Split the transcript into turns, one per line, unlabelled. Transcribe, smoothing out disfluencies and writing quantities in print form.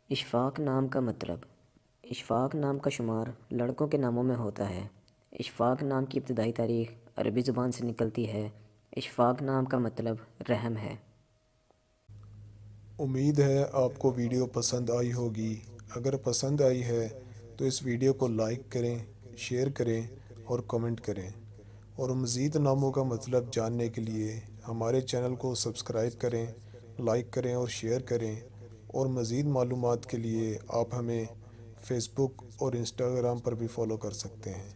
اشفاق نام کا مطلب۔ اشفاق نام کا شمار لڑکوں کے ناموں میں ہوتا ہے۔ اشفاق نام کی ابتدائی تاریخ عربی زبان سے نکلتی ہے۔ اشفاق نام کا مطلب رحم ہے۔
امید ہے آپ کو ویڈیو پسند آئی ہوگی۔ اگر پسند آئی ہے تو اس ویڈیو کو لائک کریں، شیئر کریں اور کمنٹ کریں، اور مزید ناموں کا مطلب جاننے کے لیے ہمارے چینل کو سبسکرائب کریں، لائک کریں اور شیئر کریں، اور مزید معلومات کے لیے آپ ہمیں فیس بک اور انسٹاگرام پر بھی فالو کر سکتے ہیں۔